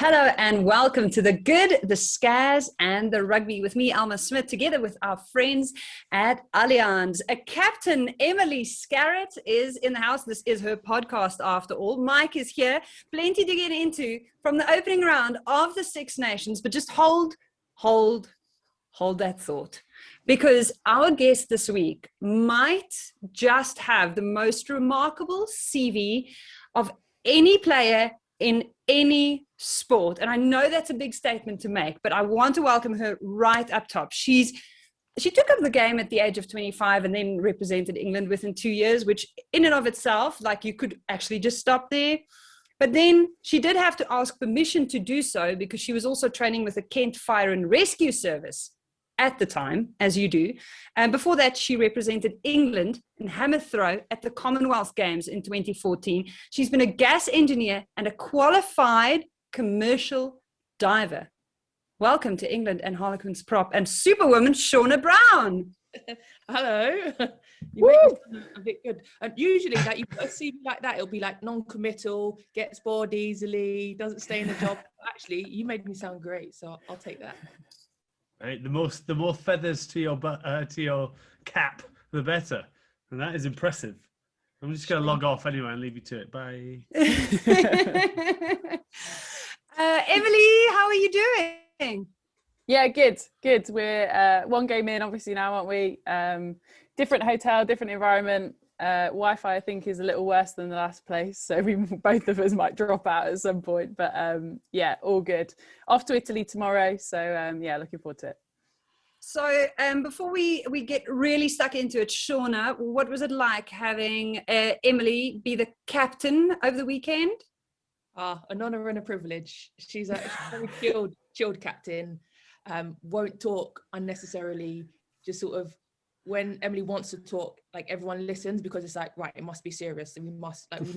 Hello and welcome to The Good, the Scaz and the Rugby with me, Elma Smit, together with our friends at Allianz. Captain Emily Scarratt is in the house. This is her podcast after all. Mike is here. Plenty to get into from the opening round of the Six Nations, but just hold that thought. Because our guest this week might just have the most remarkable CV of any player in any sport. And I know that's a big statement to make, but I want to welcome her right up top. She took up the game at the age of 25 and then represented England within 2 years, which in and of itself, like, you could actually just stop there. But then she did have to ask permission to do so because she was also training with the Kent Fire and Rescue Service at the time, as you do. And before that, she represented England in hammer throw at the Commonwealth Games in 2014. She's been a gas engineer and a qualified commercial diver. Welcome to England and Harlequins prop and superwoman Shaunagh Brown. Hello. You make me sound a bit good. And usually, like, you put a CV like that, it'll be like non-committal, gets bored easily, doesn't stay in the job. Actually, you made me sound great, so I'll take that. Right, the more feathers to your cap, the better, and that is impressive. I'm just going to log off anyway and leave you to it. Bye. Emily, how are you doing? Yeah, good. We're one game in, obviously, now, aren't we? Different hotel, different environment. Wi-Fi, I think, is a little worse than the last place, so both of us might drop out at some point. But yeah, all good. Off to Italy tomorrow, so yeah, looking forward to it. So before we get really stuck into it, Shaunagh, what was it like having Emily be the captain over the weekend? An honour and a privilege. She's a very chilled captain. Won't talk unnecessarily. Just sort of, when Emily wants to talk, like, everyone listens because it's like, right, it must be serious, and we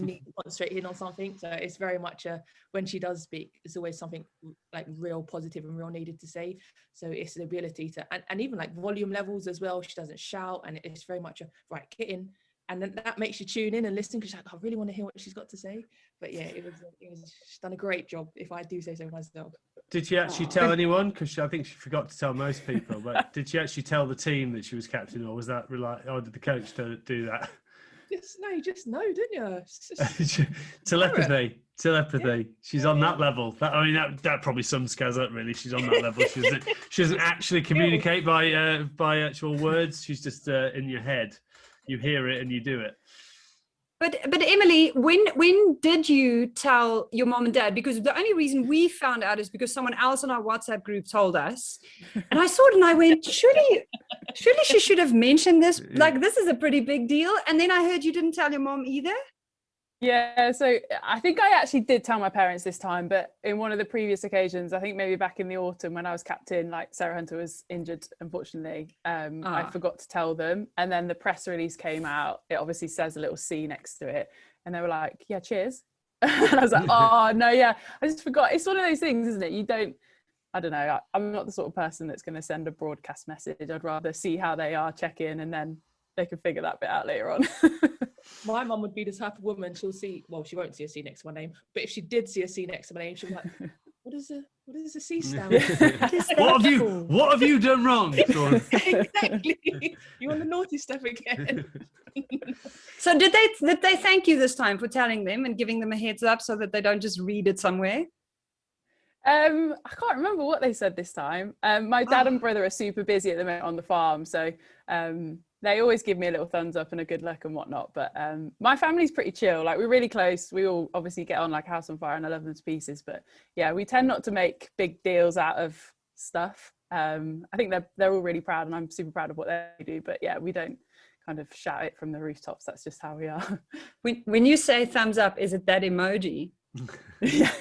need to concentrate in on something. So it's very much when she does speak, it's always something like real positive and real needed to say. So it's the ability to, and even like volume levels as well. She doesn't shout, and it's very much right, get in. And then that makes you tune in and listen, because she's like, I really want to hear what she's got to say. But yeah, she's done a great job, if I do say so myself. Did she actually tell anyone? Because I think she forgot to tell most people. But did she actually tell the team that she was captain, or was that or did the coach do that? You just know, didn't you? Telepathy. Yeah. She's on that level. That probably sums Scaz up, really. She's on that level. She doesn't actually communicate by actual words. She's just in your head. You hear it and you do it. But Emily, when did you tell your mom and dad? Because the only reason we found out is because someone else in our WhatsApp group told us. And I saw it and I went, surely she should have mentioned this. Like, this is a pretty big deal. And then I heard you didn't tell your mom either. Yeah, so I think I actually did tell my parents this time, but in one of the previous occasions, I think maybe back in the autumn when I was captain, like, Sarah Hunter was injured, unfortunately. I forgot to tell them. And then the press release came out. It obviously says a little C next to it. And they were like, yeah, cheers. And I was like, oh, no, yeah, I just forgot. It's one of those things, isn't it? I don't know. I'm not the sort of person that's going to send a broadcast message. I'd rather see how they are, check in, and then they can figure that bit out later on. My mum would be the type of woman, she won't see a C next to my name, but if she did see a C next to my name, she'd be like, what does a C stand for? What have you done wrong? Exactly. You on the naughty stuff again. So did they thank you this time for telling them and giving them a heads up so that they don't just read it somewhere? I can't remember what they said this time. My dad and brother are super busy at the moment on the farm, so they always give me a little thumbs up and a good look and whatnot. But my family's pretty chill. Like, we're really close. We all obviously get on like a house on fire, and I love them to pieces. But yeah, we tend not to make big deals out of stuff. I think they're all really proud, and I'm super proud of what they do. But yeah, we don't kind of shout it from the rooftops. That's just how we are. When you say thumbs up, is it that emoji? Yeah,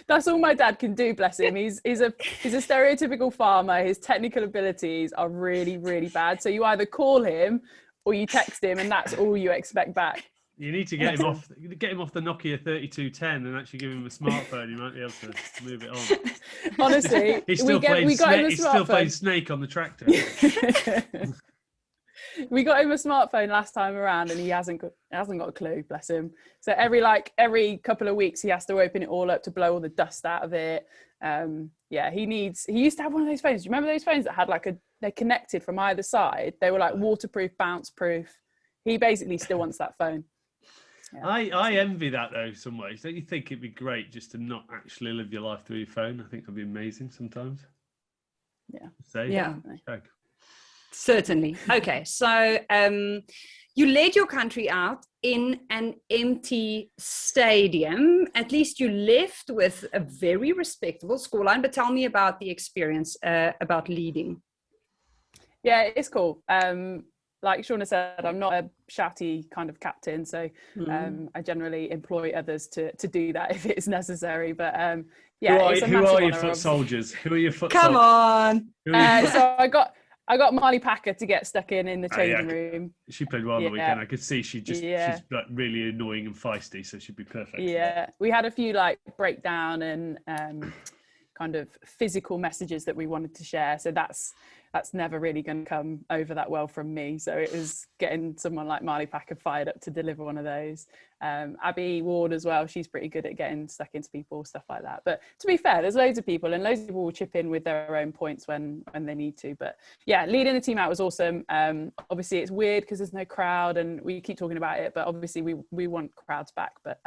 that's all my dad can do, bless him. He's a stereotypical farmer. His technical abilities are really, really bad, so you either call him or you text him, and that's all you expect back. You need to get him off the Nokia 3210 and actually give him a smartphone. You might be able to move it on. Honestly, he's still playing Snake on the tractor. We got him a smartphone last time around, and he hasn't got a clue, bless him. So every couple of weeks he has to open it all up to blow all the dust out of it. He used to have one of those phones. Do you remember those phones that had they connected from either side? They were like waterproof, bounce proof. He basically still wants that phone. Yeah. I envy that though, some ways. Don't you think it'd be great just to not actually live your life through your phone? I think that'd be amazing sometimes. Yeah. Yeah. Certainly. Okay, so you led your country out in an empty stadium. At least you left with a very respectable scoreline. But tell me about the experience about leading. Yeah, it's cool. Like Shaunagh said, I'm not a shouty kind of captain, so I generally employ others to do that if it's necessary. But who are your foot soldiers? Who are your foot Come soldiers? on. So I got Marley Packer to get stuck in the changing room. She played well on the weekend. I could see she's like really annoying and feisty, so she'd be perfect. Yeah, we had a few like breakdown and kind of physical messages that we wanted to share. So that's never really going to come over that well from me. So it was getting someone like Marley Packer fired up to deliver one of those. Abby Ward as well, she's pretty good at getting stuck into people, stuff like that. But to be fair, there's loads of people, and loads of people will chip in with their own points when they need to. But yeah, leading the team out was awesome. Obviously it's weird because there's no crowd, and we keep talking about it, but obviously we want crowds back. But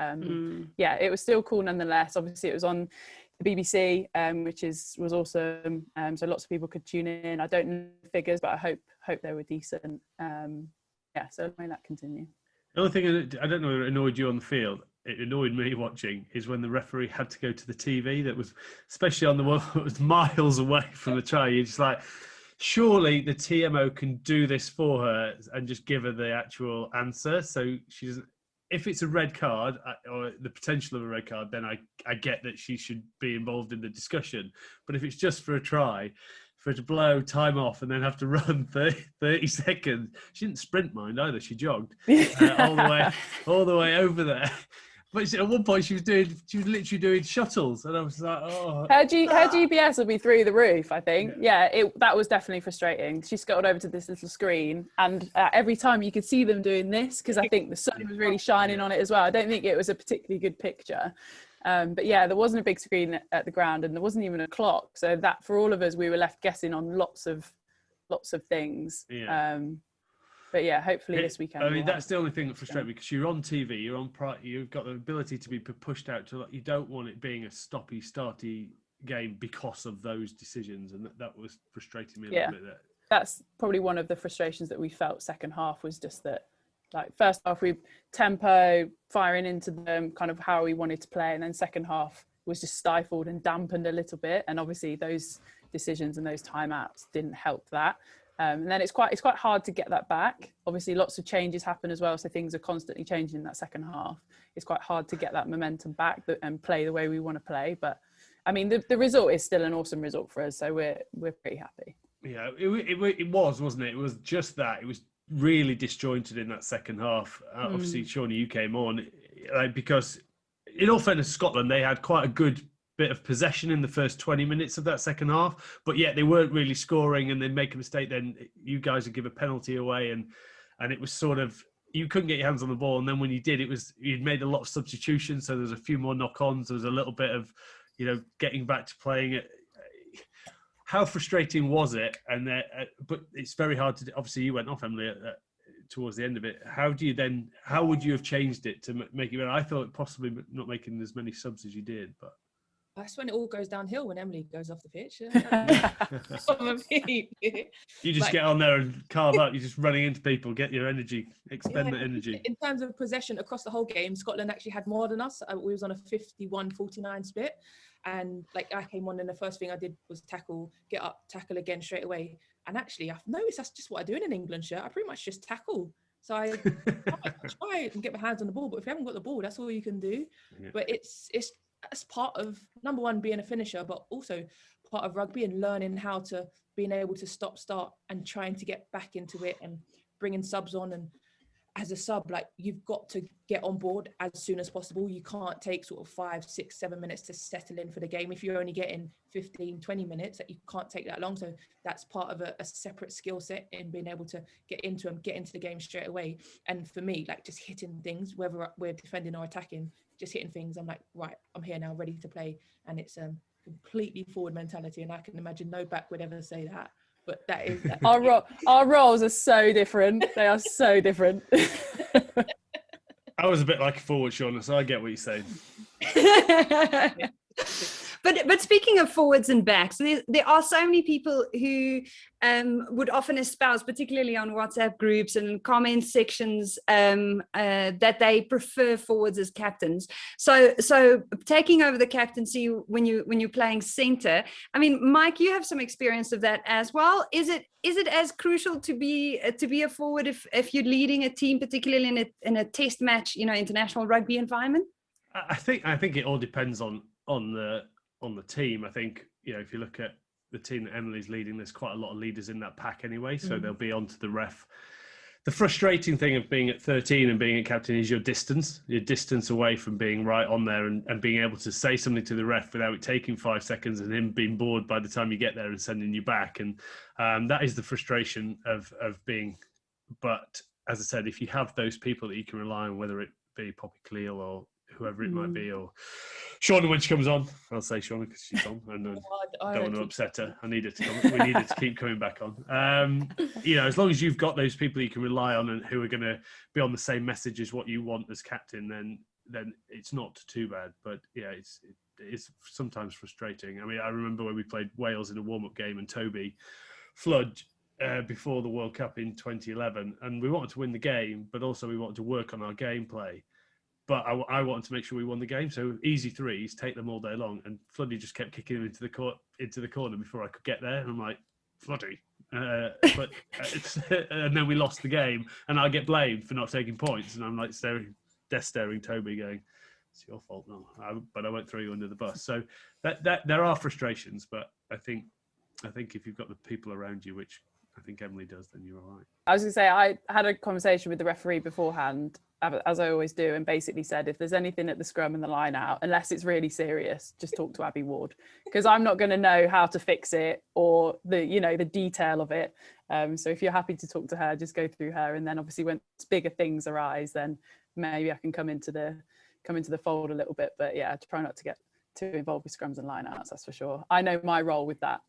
yeah, it was still cool nonetheless. Obviously it was on the BBC, which was awesome. So lots of people could tune in. I don't know the figures, but I hope they were decent. So may that continue. The only thing I don't know that annoyed you on the field, it annoyed me watching, is when the referee had to go to the TV that was, especially on the one that was miles away from the try. You're just like, surely the TMO can do this for her and just give her the actual answer. So she doesn't. If it's a red card or the potential of a red card, then I get that she should be involved in the discussion. But if it's just for a try, for her to blow time off and then have to run 30 seconds, she didn't sprint, mind either. She jogged all the way over there. But at one point she was literally doing shuttles, and I was like, oh. Her GPS will be through the roof, I think. Yeah, that was definitely frustrating. She scuttled over to this little screen, and every time you could see them doing this, because I think the sun was really shining on it as well. I don't think it was a particularly good picture. But yeah, there wasn't a big screen at the ground, and there wasn't even a clock. So that, for all of us, we were left guessing on lots of things. Yeah. But yeah, hopefully this weekend. I mean, that's the only thing that frustrates me, because you're on TV, you've got the ability to be pushed out to. You don't want it being a starty game because of those decisions, and that was frustrating me a little bit. That's probably one of the frustrations that we felt second half, was just that, like, first half we tempo firing into them, kind of how we wanted to play, and then second half was just stifled and dampened a little bit, and obviously those decisions and those timeouts didn't help that. And then it's quite hard to get that back. Obviously lots of changes happen as well, so things are constantly changing in that second half. It's quite hard to get that momentum back and play the way we want to play. But I mean, the result is still an awesome result for us, so we're pretty happy. Yeah, it was, wasn't it? It was just that. It was really disjointed in that second half. Obviously, Shaunagh, you came on because, in all fairness, Scotland, they had quite a good bit of possession in the first 20 minutes of that second half, but yet they weren't really scoring, and then make a mistake, then you guys would give a penalty away, and it was sort of, you couldn't get your hands on the ball, and then when you did, you'd made a lot of substitutions, so there was a few more knock-ons, there was a little bit of, getting back to playing it. How frustrating was it? And but it's very hard to, obviously you went off, Emily, towards the end of it. How would you have changed it to make it better? I thought possibly not making as many subs as you did, but that's when it all goes downhill, when Emily goes off the pitch. You just get on there and carve up. You're just running into people, get your energy, expend the energy. In terms of possession across the whole game, Scotland actually had more than us. We was on a 51-49 split. And like, I came on and the first thing I did was tackle, get up, tackle again straight away. And actually, I've noticed that's just what I do in an England shirt. I pretty much just tackle. So I try and get my hands on the ball, but if you haven't got the ball, that's all you can do. Yeah. But it's part of, number one, being a finisher, but also part of rugby and learning how to, being able to stop, start, and trying to get back into it and bringing subs on. And as a sub, like you've got to get on board as soon as possible. You can't take sort of 5, 6, 7 minutes to settle in for the game. If you're only getting 15, 20 minutes, that you can't take that long. So that's part of a separate skill set in being able to get into the game straight away. And for me, like just hitting things, whether we're defending or attacking, just hitting things, I'm like, right, I'm here now, ready to play. And it's completely forward mentality. And I can imagine no back would ever say that. But that is our roles are so different. They are so different. I was a bit like a forward, Shaunagh, so I get what you're saying. But speaking of forwards and backs, there are so many people who would often espouse, particularly on WhatsApp groups and comment sections, that they prefer forwards as captains. So taking over the captaincy when you're playing centre, I mean, Mike, you have some experience of that as well. Is it as crucial to be a forward if you're leading a team, particularly in a test match, international rugby environment? I think it all depends on the team. I think, if you look at the team that Emily's leading, there's quite a lot of leaders in that pack anyway, so they'll be onto the ref. The frustrating thing of being at 13 and being a captain is your distance away from being right on there and being able to say something to the ref without it taking 5 seconds and him being bored by the time you get there and sending you back. And that is the frustration of being. But as I said, if you have those people that you can rely on, whether it be Poppy Cleal or whoever it might be, or Shaunagh when she comes on, I'll say Shaunagh because she's on, and I don't want to upset her. I need her to come. We need her to keep coming back on. As long as you've got those people you can rely on and who are going to be on the same message as what you want as captain, then it's not too bad. But yeah, it's sometimes frustrating. I mean, I remember when we played Wales in a warm-up game and Toby Flood before the World Cup in 2011, and we wanted to win the game, but also we wanted to work on our gameplay. But I wanted to make sure we won the game, so easy threes, take them all day long. And Floody just kept kicking them into the corner before I could get there. And I'm like, Floody, and then we lost the game, and I get blamed for not taking points. And I'm like staring Toby, going, "It's your fault, no." But I won't throw you under the bus. So that there are frustrations, but I think if you've got the people around you, which I think Emily does, then you're all right. I was going to say, I had a conversation with the referee beforehand, as I always do, and basically said, if there's anything at the scrum and the line out, unless it's really serious, just talk to Abby Ward, because I'm not going to know how to fix it or the detail of it. So if you're happy to talk to her, just go through her, and then obviously when bigger things arise, then maybe I can come into the fold a little bit. But yeah, try not to get too involved with scrums and line outs, that's for sure. I know my role with that.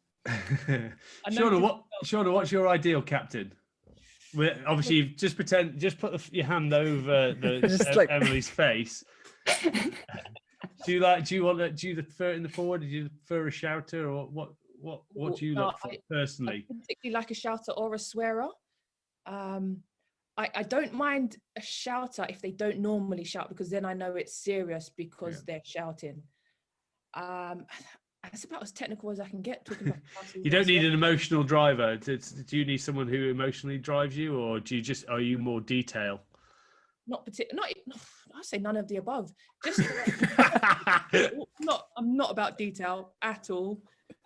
Shaunagh, what's your ideal captain? Obviously, you just put your hand over Emily's face. Do you prefer it in the forward? Do you prefer a shouter, or what do you look for personally? I particularly like a shouter or a swearer. I don't mind a shouter if they don't normally shout, because then I know it's serious because they're shouting. That's about as technical as I can get. Talking about you don't need an emotional driver. Do you need someone who emotionally drives you, or are you more detail? Not particularly. I say none of the above. Just I'm not about detail at all.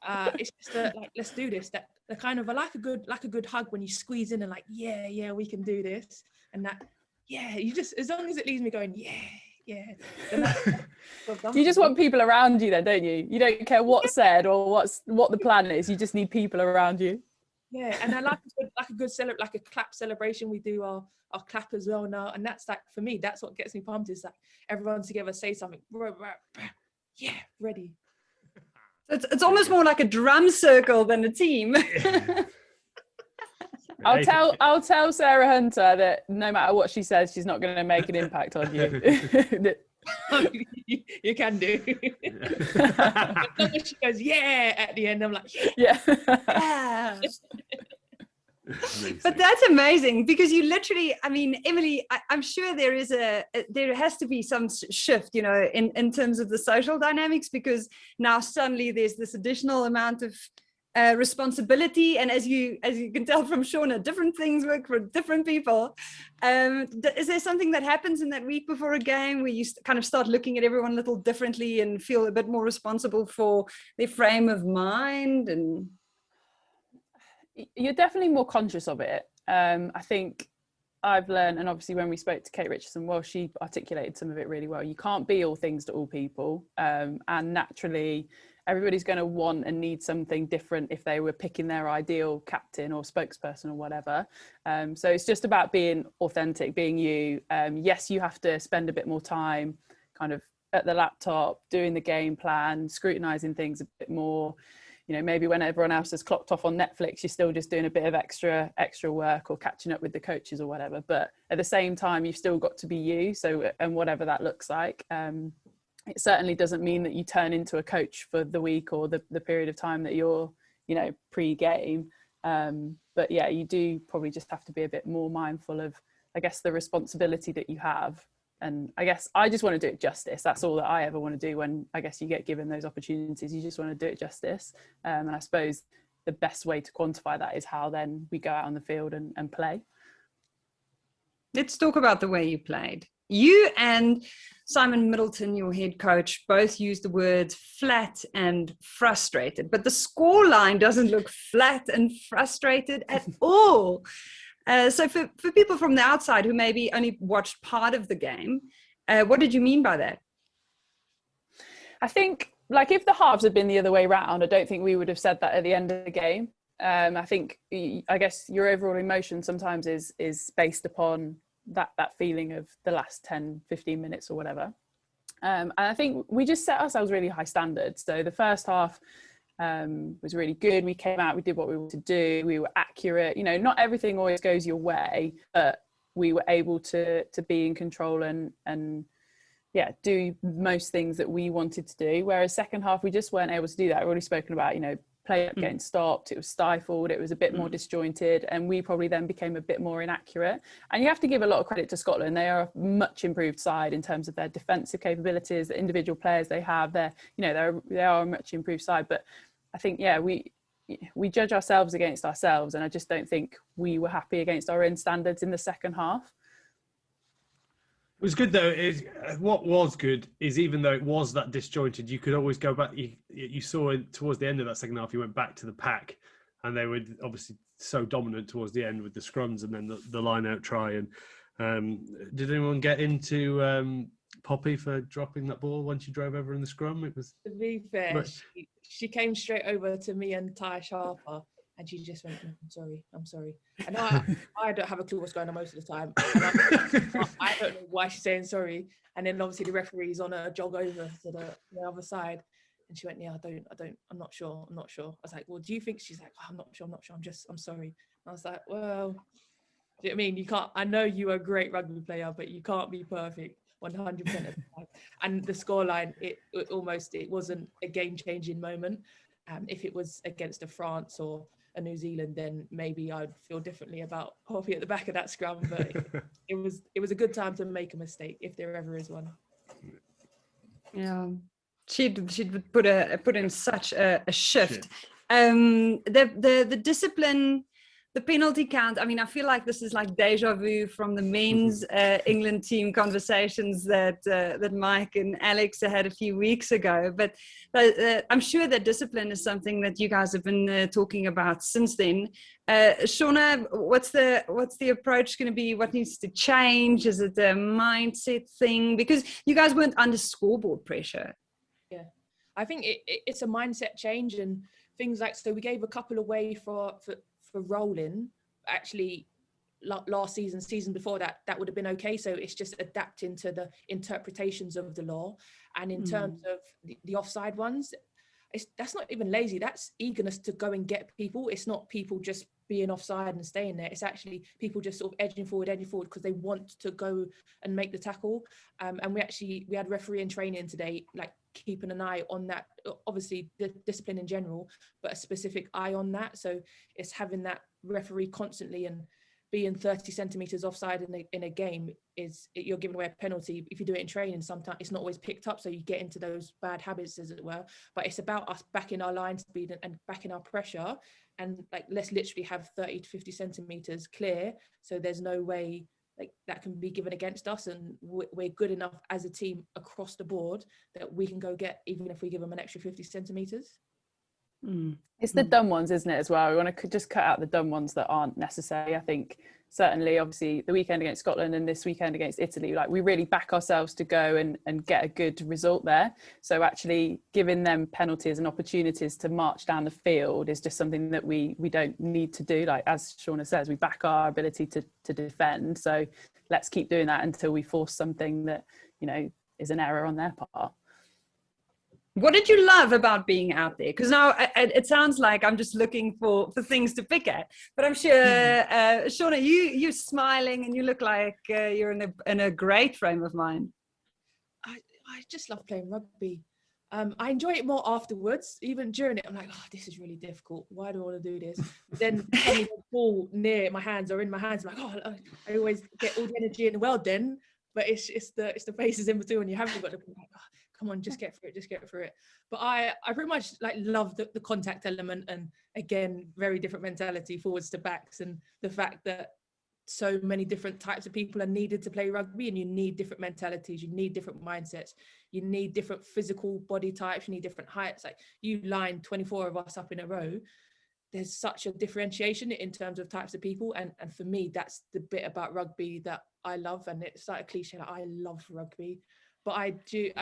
It's just let's do this. That the kind of I like a good hug when you squeeze in and like yeah we can do this, and that you just, as long as it leaves me going yeah. You just want people around you then, don't you? You don't care what's said or what the plan is. You just need people around you. Yeah, and I like a good like a clap celebration. We do our clap as well now, and that's like, for me, that's what gets me pumped, is like everyone together say something. Yeah, ready. It's almost more like a drum circle than a team. I'll tell Sarah Hunter that no matter what she says, she's not going to make an impact on you. You can do. As long as she goes at the end, I'm like yeah. But that's amazing, because you literally, I mean, Emily, I'm sure there has to be some shift, in terms of the social dynamics, because now suddenly there's this additional amount of responsibility, and as you can tell from Shaunagh, different things work for different people. Is there something that happens in that week before a game where you kind of start looking at everyone a little differently and feel a bit more responsible for their frame of mind? And you're definitely more conscious of it. I think I've learned, and obviously when we spoke to Kate Richardson, well, she articulated some of it really well. You can't be all things to all people, and naturally everybody's going to want and need something different if they were picking their ideal captain or spokesperson or whatever. So it's just about being authentic, being you. Yes, you have to spend a bit more time kind of at the laptop, doing the game plan, scrutinizing things a bit more. You know, maybe when everyone else has clocked off on Netflix, you're still just doing a bit of extra work or catching up with the coaches or whatever. But at the same time, you've still got to be you. So, and whatever that looks like. It certainly doesn't mean that you turn into a coach for the week or the period of time that you're, you know, pre-game. But yeah, you do probably just have to be a bit more mindful of, I guess, the responsibility that you have. And I guess I just want to do it justice. That's all that I ever want to do when, I guess, you get given those opportunities. You just want to do it justice. And I suppose the best way to quantify that is how then we go out on the field and play. Let's talk about the way you played. You and Simon Middleton, your head coach, both used the words flat and frustrated, but the scoreline doesn't look flat and frustrated at all. So for people from the outside who maybe only watched part of the game, what did you mean by that? I think, like, if the halves had been the other way around, I don't think we would have said that at the end of the game. I think, I guess your overall emotion sometimes is based upon that feeling of the last 10, 15 minutes or whatever. And I think we just set ourselves really high standards. So the first half was really good. We came out, we did what we wanted to do. We were accurate. You know, not everything always goes your way, but we were able to be in control and yeah, do most things that we wanted to do. Whereas second half, we just weren't able to do that. We've already spoken about, you know, play up getting stopped, it was stifled, it was a bit more disjointed, and we probably then became a bit more inaccurate. And you have to give a lot of credit to Scotland. They are a much improved side in terms of their defensive capabilities, the individual players they have. They are a much improved side. But I think, yeah, we judge ourselves against ourselves, and I just don't think we were happy against our own standards in the second half. It was good though. What was good is, even though it was that disjointed, you could always go back. You saw towards the end of that second half, you went back to the pack, and they were obviously so dominant towards the end with the scrums and then the line-out try. And did anyone get into Poppy for dropping that ball when she drove over in the scrum? It was, to be fair, she came straight over to me and Ty Sharper. And she just went, I'm sorry. And I don't have a clue what's going on most of the time. I don't know why she's saying sorry. And then obviously the referee's on a jog over to the other side. And she went, yeah, I'm not sure. I was like, well, do you think? She's like, oh, I'm not sure. I'm sorry. And I was like, well, do you know what I mean? You can't, I know you are a great rugby player, but you can't be perfect 100% of the time. And the scoreline, it wasn't a game-changing moment. If it was against a France or a New Zealand, then maybe I'd feel differently about Poppy at the back of that scrum. But it was a good time to make a mistake if there ever is one. Yeah, she'd put in such a shift. The discipline, the penalty count. I mean, I feel like this is like deja vu from the men's England team conversations that Mike and Alex had a few weeks ago. But I'm sure that discipline is something that you guys have been talking about since then. Shaunagh, what's the approach going to be? What needs to change? Is it a mindset thing? Because you guys weren't under scoreboard pressure. Yeah, I think it's a mindset change, and things like, so we gave a couple away for rolling. Actually, last season before that would have been okay. So it's just adapting to the interpretations of the law. And in terms of the offside ones, that's not even lazy. That's eagerness to go and get people. It's not people just being offside and staying there. It's actually people just sort of edging forward because they want to go and make the tackle. And we had referee in training today, like keeping an eye on that. Obviously the discipline in general, but a specific eye on that. So it's having that referee constantly, and being 30 centimeters offside in a game you're giving away a penalty. If you do it in training, sometimes it's not always picked up, so you get into those bad habits, as it were. But it's about us backing our line speed and backing our pressure, and like, let's literally have 30 to 50 centimeters clear, so there's no way like that can be given against us, and we're good enough as a team across the board that we can go get, even if we give them an extra 50 centimeters. It's the dumb ones, isn't it, as well? We want to just cut out the dumb ones that aren't necessary. I think certainly obviously the weekend against Scotland and this weekend against Italy, like we really back ourselves to go and get a good result there. So actually giving them penalties and opportunities to march down the field is just something that we don't need to do. Like as Shaunagh says, we back our ability to defend. So let's keep doing that until we force something that, you know, is an error on their part. What did you love about being out there? Because now it sounds like I'm just looking for things to pick at, but I'm sure, Shaunagh, you're smiling and you look like you're in a great frame of mind. I just love playing rugby. I enjoy it more afterwards. Even during it, I'm like, oh, this is really difficult. Why do I want to do this? Then suddenly the ball near my hands or in my hands, I'm like, oh, I always get all the energy in the world then. But it's the phases in between when you haven't got to be like, oh, come on, just get through it. But I pretty much like love the contact element, and again, very different mentality forwards to backs, and the fact that so many different types of people are needed to play rugby, and you need different mentalities, you need different mindsets, you need different physical body types, you need different heights. Like you line 24 of us up in a row, there's such a differentiation in terms of types of people, and for me that's the bit about rugby that I love. And it's like a cliche, like I love rugby, but I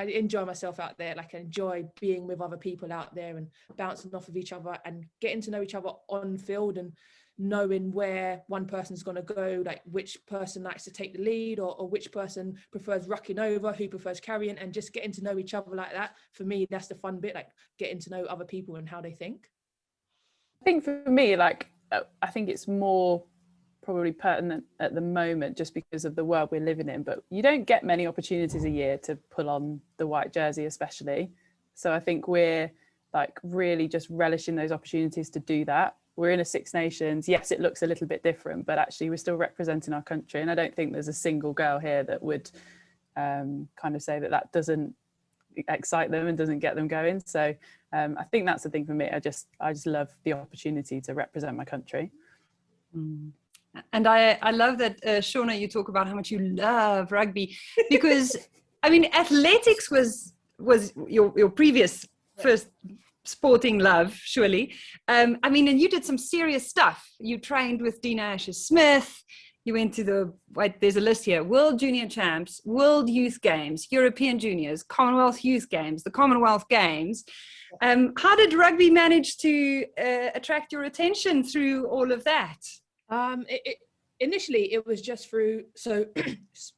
enjoy myself out there. Like I enjoy being with other people out there and bouncing off of each other and getting to know each other on field, and knowing where one person's going to go, like which person likes to take the lead, or which person prefers rucking over, who prefers carrying, and just getting to know each other like that. For me, that's the fun bit, like getting to know other people and how they think. I think for me, like, I think it's more probably pertinent at the moment just because of the world we're living in, but you don't get many opportunities a year to pull on the white jersey especially. So I think we're like really just relishing those opportunities to do that. We're in a Six Nations. Yes, it looks a little bit different, but actually we're still representing our country. And I don't think there's a single girl here that would kind of say that doesn't excite them and doesn't get them going. So I think that's the thing for me. I just love the opportunity to represent my country. And I love that, Shaunagh, you talk about how much you love rugby, because I mean, athletics was your previous first sporting love, surely. I mean, and you did some serious stuff. You trained with Dina Asher-Smith. You went to there's a list here: World Junior Champs, World Youth Games, European Juniors, Commonwealth Youth Games, the Commonwealth Games. How did rugby manage to attract your attention through all of that? Initially, it was just through, so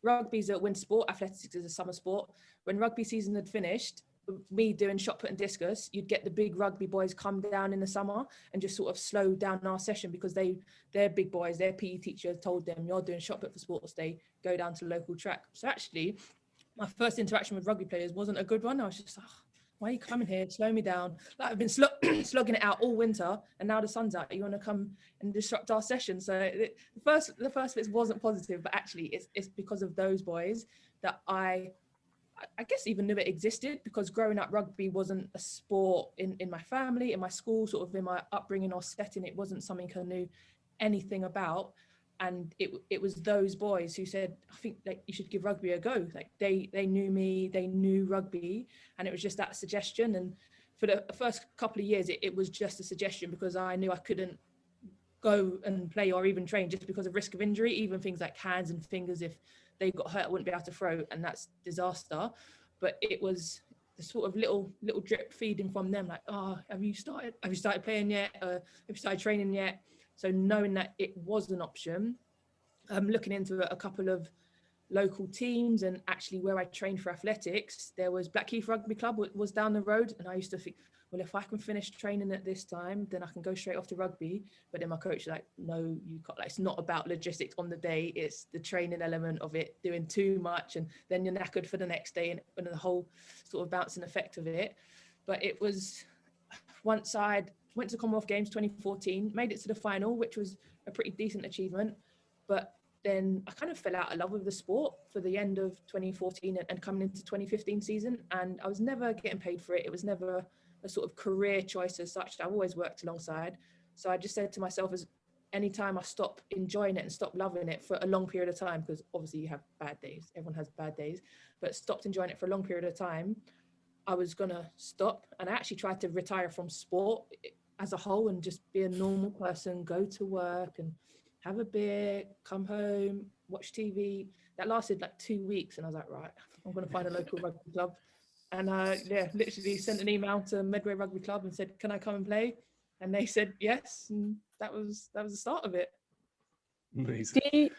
rugby's a winter sport, athletics is a summer sport. When rugby season had finished, me doing shot put and discus, you'd get the big rugby boys come down in the summer and just sort of slow down our session, because they're big boys, their PE teacher told them, you're doing shot put for sports day, go down to the local track. So actually, my first interaction with rugby players wasn't a good one. I was just like, oh, why are you coming here? Slow me down. Like I've been slogging it out all winter, and now the sun's out. You want to come and disrupt our session? So the first bit wasn't positive, but actually it's because of those boys that I guess even knew it existed, because growing up rugby wasn't a sport in my family, in my school, sort of in my upbringing or setting. It wasn't something I knew anything about. And it was those boys who said, I think like you should give rugby a go. Like they knew me, they knew rugby, and it was just that suggestion. And for the first couple of years, it was just a suggestion, because I knew I couldn't go and play or even train just because of risk of injury. Even things like hands and fingers, if they got hurt, I wouldn't be able to throw, and that's disaster. But it was the sort of little drip feeding from them, like, oh, have you started playing yet? Have you started training yet? So knowing that it was an option, looking into a couple of local teams, and actually where I trained for athletics, there was Blackheath Rugby Club was down the road, and I used to think, well, if I can finish training at this time, then I can go straight off to rugby. But then my coach was like, no, you can't. Like, it's not about logistics on the day, it's the training element of it, doing too much, and then you're knackered for the next day, and the whole sort of bouncing effect of it. But it was, once I went to Commonwealth Games 2014, made it to the final, which was a pretty decent achievement. But then I kind of fell out of love with the sport for the end of 2014 and coming into 2015 season. And I was never getting paid for it. It was never a sort of career choice as such. I've always worked alongside. So I just said to myself, as anytime I stop enjoying it and stop loving it for a long period of time, because obviously you have bad days, everyone has bad days, but stopped enjoying it for a long period of time, I was going to stop. And I actually tried to retire from sport as a whole and just be a normal person, go to work and have a beer, come home, watch TV. That lasted like 2 weeks, and I was like, right, I'm going to find a local rugby club. And literally sent an email to Medway Rugby Club and said, can I come and play? And they said yes, and that was the start of it. Amazing.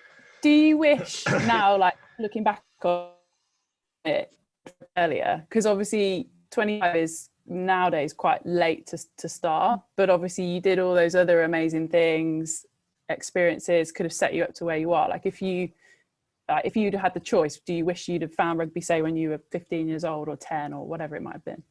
Do you wish now, like looking back on it earlier, because obviously 25 is nowadays quite late to start, but obviously you did all those other amazing things, experiences could have set you up to where you are. Like if you'd had the choice, do you wish you'd have found rugby, say, when you were 15 years old or 10 or whatever it might have been?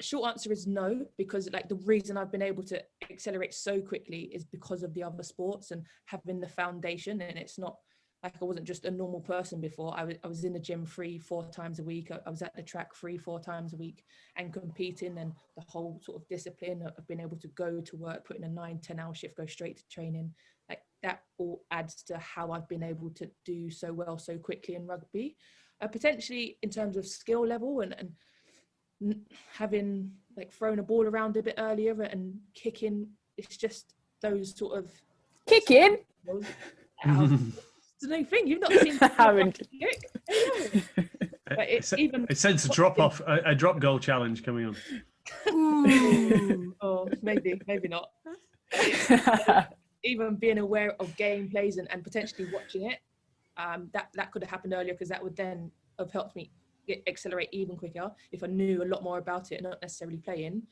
Short answer is no, because like the reason I've been able to accelerate so quickly is because of the other sports and having the foundation. And it's not like I wasn't just a normal person before. I was in the gym 3-4 times a week. I was at the track 3-4 times a week and competing, and the whole sort of discipline of being able to go to work, put in a 9-10 hour shift, go straight to training. Like that all adds to how I've been able to do so well so quickly in rugby. Potentially in terms of skill level and having like thrown a ball around a bit earlier and kicking, it's just those sort of kicking. It's a new thing. You've not seen kick. But it's even. It sends a drop goal challenge coming on. Oh, maybe not. Even being aware of game plays and potentially watching it, that could have happened earlier, because that would then have helped me accelerate even quicker if I knew a lot more about it, not necessarily playing.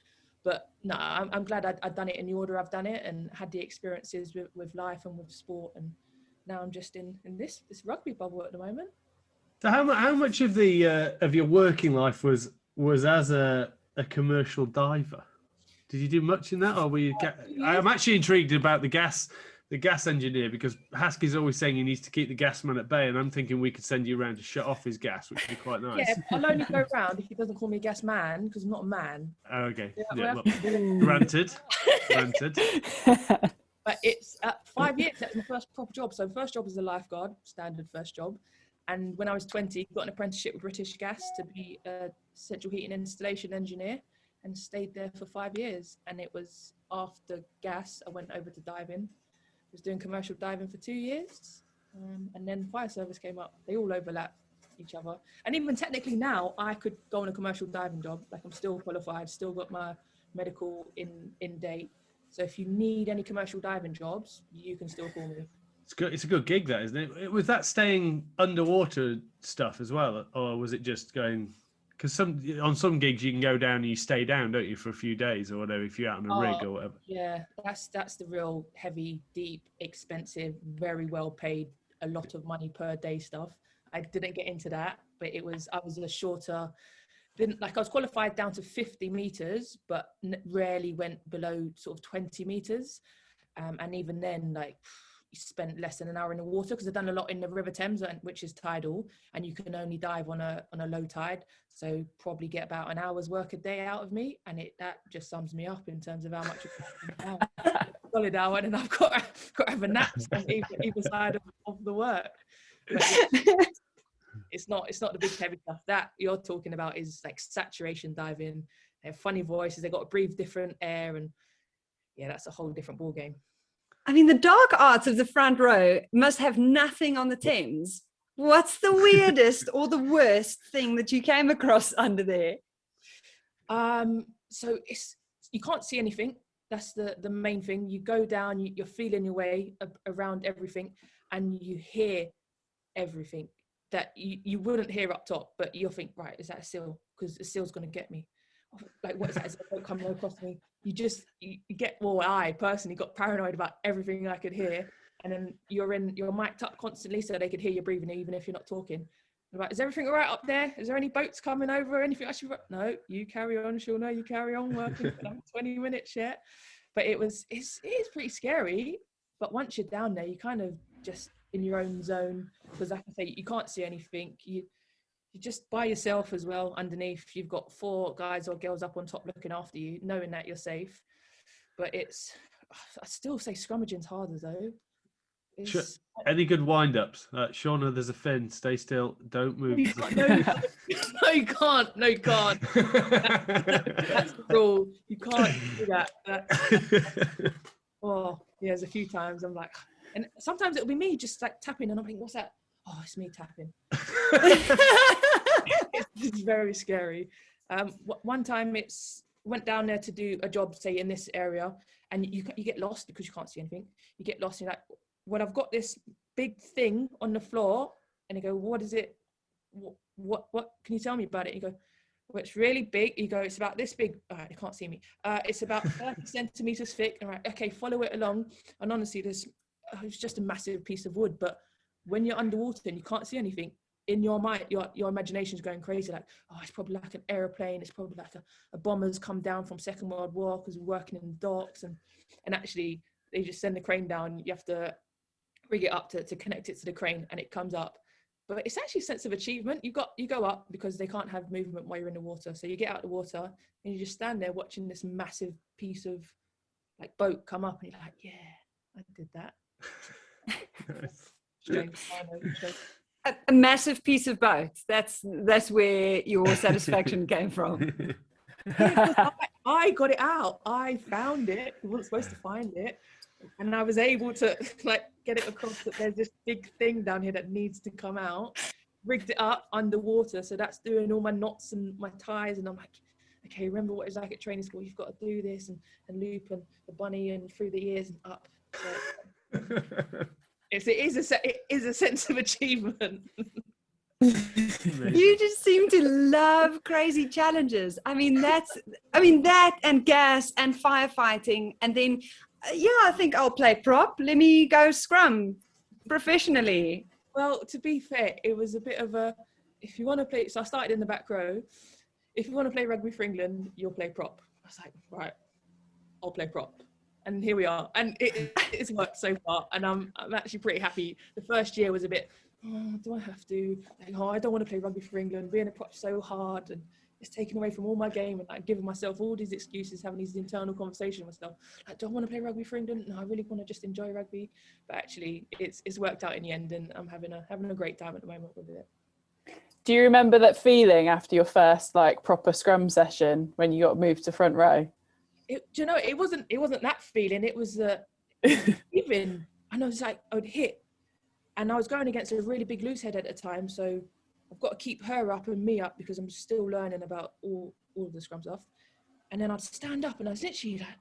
But no, I'm glad I'd done it in the order I've done it and had the experiences with life and with sport, and now I'm just in this rugby bubble at the moment. So how much of your working life was as a commercial diver? Did you do much in that, or were you? I'm actually intrigued about the gas engineer, because Haskell's always saying he needs to keep the gas man at bay, and I'm thinking we could send you around to shut off his gas, which would be quite nice. Yeah, I'll only go round if he doesn't call me a gas man, because I'm not a man. Oh, okay. Yeah, well, granted. But it's 5 years. That was my first proper job. So first job was a lifeguard, standard first job. And when I was 20, got an apprenticeship with British Gas to be a central heating installation engineer, and stayed there for 5 years. And it was after gas, I went over to diving. I was doing commercial diving for 2 years. And then fire service came up. They all overlap each other. And even technically now, I could go on a commercial diving job. Like, I'm still qualified, still got my medical in date. So if you need any commercial diving jobs, you can still call me. It's good. It's a good gig, that, isn't it? Was that staying underwater stuff as well, or was it just going? Because on some gigs you can go down and you stay down, don't you, for a few days or whatever, if you're out on a rig or whatever. Yeah, that's the real heavy, deep, expensive, very well paid, a lot of money per day stuff. I didn't get into that, but I was a shorter. I was qualified down to 50 meters, but rarely went below sort of 20 meters. And even then, like, you spent less than an hour in the water, because I've done a lot in the River Thames, which is tidal, and you can only dive on a low tide. So probably get about an hour's work a day out of me, and that just sums me up in terms of how much solid hour, and I've got to have a nap on either side of the work. But it's not the big heavy stuff that you're talking about. Is like saturation diving. They have funny voices. They got to breathe different air, and yeah, that's a whole different ball game. I mean, the dark arts of the front row must have nothing on the Thames. What's the weirdest or the worst thing that you came across under there? So you can't see anything. That's the main thing. You go down, you're feeling your way around everything, and you hear everything that you wouldn't hear up top, but you'll think, right, is that a seal? Because a seal's going to get me. Like, what is that? Is it coming across me? You get, well, I personally got paranoid about everything I could hear. And then you're mic'd up constantly, so they could hear you breathing even if you're not talking. Like, is everything all right up there? Is there any boats coming over or anything I should? No, you carry on, Shaunagh, you carry on working for 20 minutes yet. But it is pretty scary. But once you're down there, you kind of just in your own zone, because like I say, you can't see anything. You're just by yourself as well. Underneath, you've got 4 guys or girls up on top looking after you, knowing that you're safe. But I still say scrummaging's harder though. Any good wind-ups? Shaunagh, there's a fin. Stay still. Don't move. No, you can't. No, you can't. That's the rule. You can't do that. Oh, yeah, there's a few times I'm like, And sometimes it'll be me just like tapping, and I'm like, what's that? Oh, it's me tapping. It's very scary. One time went down there to do a job, say in this area, and you get lost because you can't see anything. You get lost, and you're like, well, I've got this big thing on the floor, and you go, what is it? What can you tell me about it? You go, well, it's really big. You go, it's about this big. All right, you can't see me. It's about 30 centimeters thick. All right, okay, follow it along. And honestly, it's just a massive piece of wood. But when you're underwater and you can't see anything, in your mind, your imagination is going crazy. Like, oh, it's probably like an aeroplane. It's probably like a bomber's come down from Second World War because we're working in the docks. And actually, they just send the crane down. You have to rig it up to connect it to the crane, and it comes up. But it's actually a sense of achievement. You go up because they can't have movement while you're in the water. So you get out of the water and you just stand there watching this massive piece of like boat come up, and you're like, yeah, I did that. Strange. A massive piece of boat. That's where your satisfaction came from. I got it out. I found it. I wasn't supposed to find it. And I was able to like get it across that there's this big thing down here that needs to come out. Rigged it up underwater, so that's doing all my knots and my ties. And I'm like, okay, remember what it's like at training school. You've got to do this and loop and the bunny and through the ears and up. So, it is a sense of achievement. You just seem to love crazy challenges. I mean that and gas and firefighting, and then I think I'll play prop. Let me go scrum professionally. Well, to be fair, it was a bit of if you want to play, so I started in the back row. If you want to play rugby for England, you'll play prop. I was like, right, I'll play prop. And here we are. And it's worked so far. And I'm actually pretty happy. The first year was a bit, do I have to? Like, I don't want to play rugby for England. Being a prop's so hard, and it's taken away from all my game, and like giving myself all these excuses, having these internal conversations with myself. Like, do I want to play rugby for England? No, I really want to just enjoy rugby. But actually, it's worked out in the end, and I'm having a great time at the moment with it. Do you remember that feeling after your first like proper scrum session when you got moved to front row? Do you know, it wasn't that feeling. It was even, and I was like, I would hit, and I was going against a really big loose head at the time, so I've got to keep her up and me up because I'm still learning about all of the scrum stuff. And then I'd stand up, and I was literally like,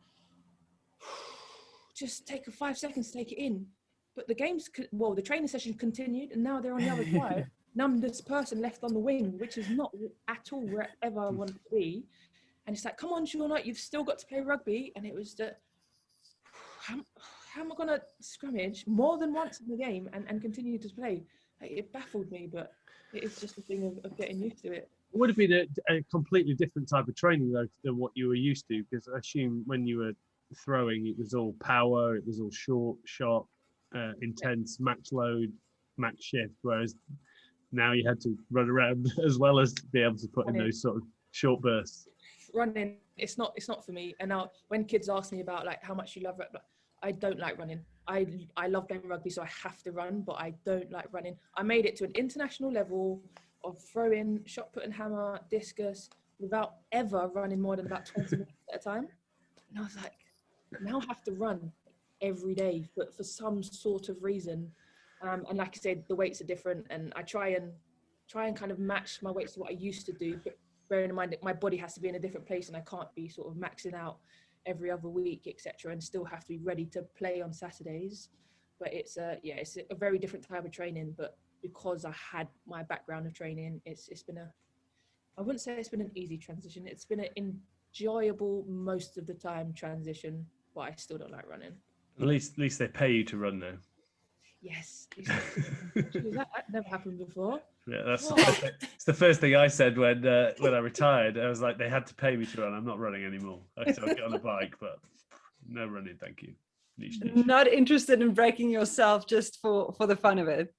just take 5 seconds to take it in. But the training session continued, and now they're on the other side. Now I'm this person left on the wing, which is not at all wherever I want to be. And it's like, come on, Shaunagh, you've still got to play rugby. And it was how am I going to scrummage more than once in the game and continue to play? Like, it baffled me, but it's just a thing of getting used to it. It would have been a completely different type of training, though, than what you were used to, because I assume when you were throwing, it was all power, it was all short, sharp, intense, max load, max shift, whereas now you had to run around as well as be able to put in those sort of short bursts. Running, it's not for me. And now when kids ask me about like how much you love rugby, I don't like running. I love playing rugby, so I have to run, but I don't like running. I made it to an international level of throwing, shot put and hammer, discus, without ever running more than about 20 minutes at a time. And I was like, now I have to run every day, but for some sort of reason. And like I said, the weights are different, and I try and kind of match my weights to what I used to do, but bearing in mind that my body has to be in a different place, and I can't be sort of maxing out every other week, etc., and still have to be ready to play on Saturdays. But it's a very different type of training. But because I had my background of training, it's been I wouldn't say it's been an easy transition. It's been an enjoyable most of the time transition, but I still don't like running. At least they pay you to run now. Yes, that never happened before. Yeah, it's the first thing I said when I retired. I was like, they had to pay me to run. I'm not running anymore. I'll get on a bike, but no running, thank you. Niche. Not interested in breaking yourself just for the fun of it.